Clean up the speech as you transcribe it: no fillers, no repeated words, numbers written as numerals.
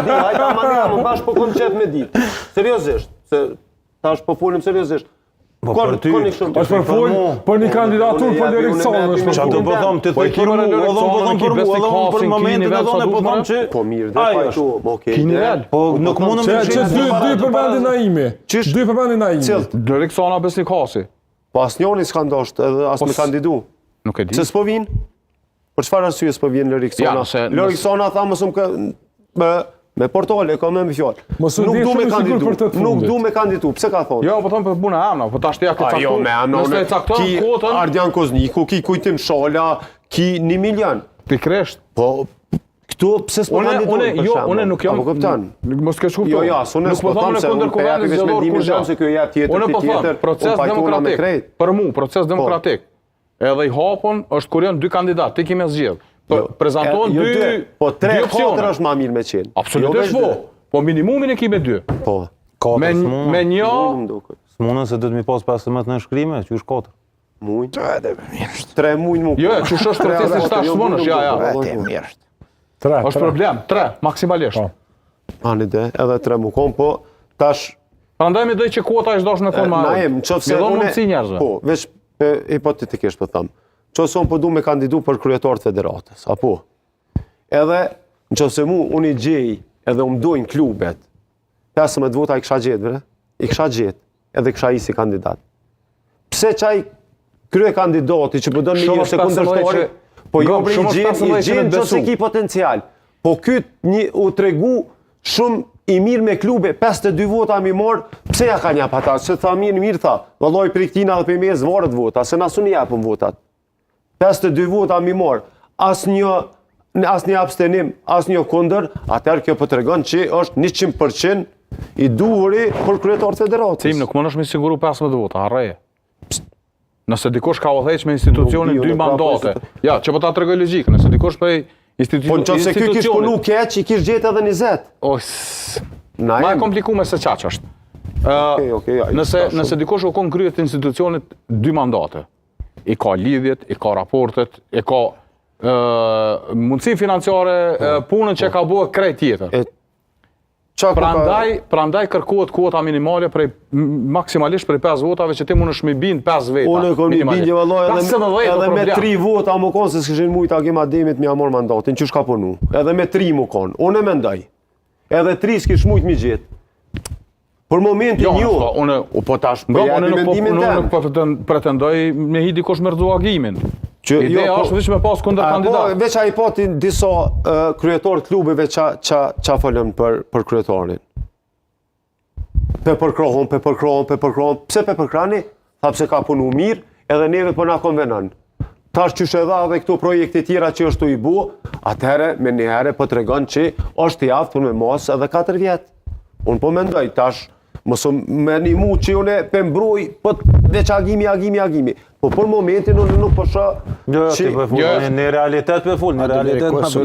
di, hajta më bash po kom qef me ditë. Seriozisht, se tash po folim seriozisht. Është për fol për një kandidatur për eleksionë është. Çfarë do të them ti thoj për mua, për momentin e donë po them që po mirë, dhe pa këtu, okej. Ki nivel. Po nuk mundem të Që dy përmendin Naimi. Dy përmendin Naimi. Loriksona Besnikasi. Po asnjëri s'ka ndoshtë edhe as me kandidu. Nuk e di. Se s'po vin? Për çfarë arsye s'po vjen Loriksona? Loriksona tha mësum me portole, ka më fjalë. Nuk du me kandidu. Nuk du me kandidu. Pse ka thonë? Jo, po thon për puna emna, po tash ti ja ke caktuar. Jo, me emna. Nëse e cakton kuotën, Ardian Kozniku, ki Kujtim Shola, ki 1 milion. pikërisht. Po këtu pse s'po kandidojnë? Unë nuk jam. Po kupton. Mos ke shkuar. Jo, unë s'po them se kundër kuvendit zgjedhor kur se ky jep tjetër. Unë po them, proces demokratik. Për mua, proces demokratik. Edhe i hapun është kur janë dy kandidat, ti kimë zgjedh. Prezantohen dy, po 3-4 është më mirë me qenë. Absolutisht po. Po minimumin e ki me 2. Po. Me një s'mundën se do të mi pas 15 në shkrime, që është 4. Muj. 3 muj më. Jo, që është procesi 7 muajsh, ja. Mirë. Është problem, 3 maksimalisht. Ani dhe, edhe 3 muaj kom, po tash prandaj më doj që kuota është dashur me kon më. Naim, nëse unë po, veç hipotetikisht po them. Nëse unë po du me kandidu për kryetar të federatës, apo? Edhe nëse unë i gjej edhe unë dojnë klubet, 15 vota i kisha gjetë, bre? I kisha gjetë, edhe kisha isi kandidat. Pse qaj krye kandidati që përdojnë me një sekundërshtari, po jo bre i gjenë që se ki potencial. Po këtë u tregu shumë i mirë me klube, 52 vota mi morë, pse ja ka një pata? Se tha mirë tha, vëlloj për i këtina dhe për i mes varët vota, se nasu një japëm votat. 52 vota mi morë, as një abstenim, as një kundër, atër kjo për të regon që është 100% i duhuri për kryetar federatës. Tim nuk më nëshme i siguru 15 vota, harreje. Nëse dikush ka odheq me institucionin 2 mandate, ja, që po ta tregoj logjikë, nëse dikush për institucionin... Po në që se kjo kish punu keq, i kish gjetë edhe 20. Ma e komplikume se qaq është. Nëse dikush u kon kryet institucionit 2 mandate, i ka lidhjet, i ka raportet, i ka mundësi financiare, punën që ka bua krejt tjetër. Prandaj kërkohet kuota minimale maksimalisht prej 5 votave që ti mund është me bind 5 veta. Unë e kom një bindje vallaj edhe me 3 vota më konë se s'kishin mujt Agim Ademit mi amor mandatin, që shka punu. Edhe me 3 më konë, unë e mendoj. Edhe 3 s'kish mujt mi gjithë. Për momentin ju, po tash unë nuk pretendoj me hi dikush me rëdhu agimin. Ideja është veç me pas kundër kandidat. Veç a i pati disa kryetar klubeve qa folën për kryetarin. Pe përkrohon. Pse pe përkrani? Tha pse ka punu mirë, edhe neve për na konvenon. Tash që shedha dhe këto projekte tjera që është të i bu, atëhere me njëherë për të regon që është i aftë për me mos edhe 4 vjetë. Unë po mendoj, tash, mësë me një mu që unë e pëmbruj, po veç agimi. Po për momentin unë nuk përshë... Në realitet për full, në realitet në përshë.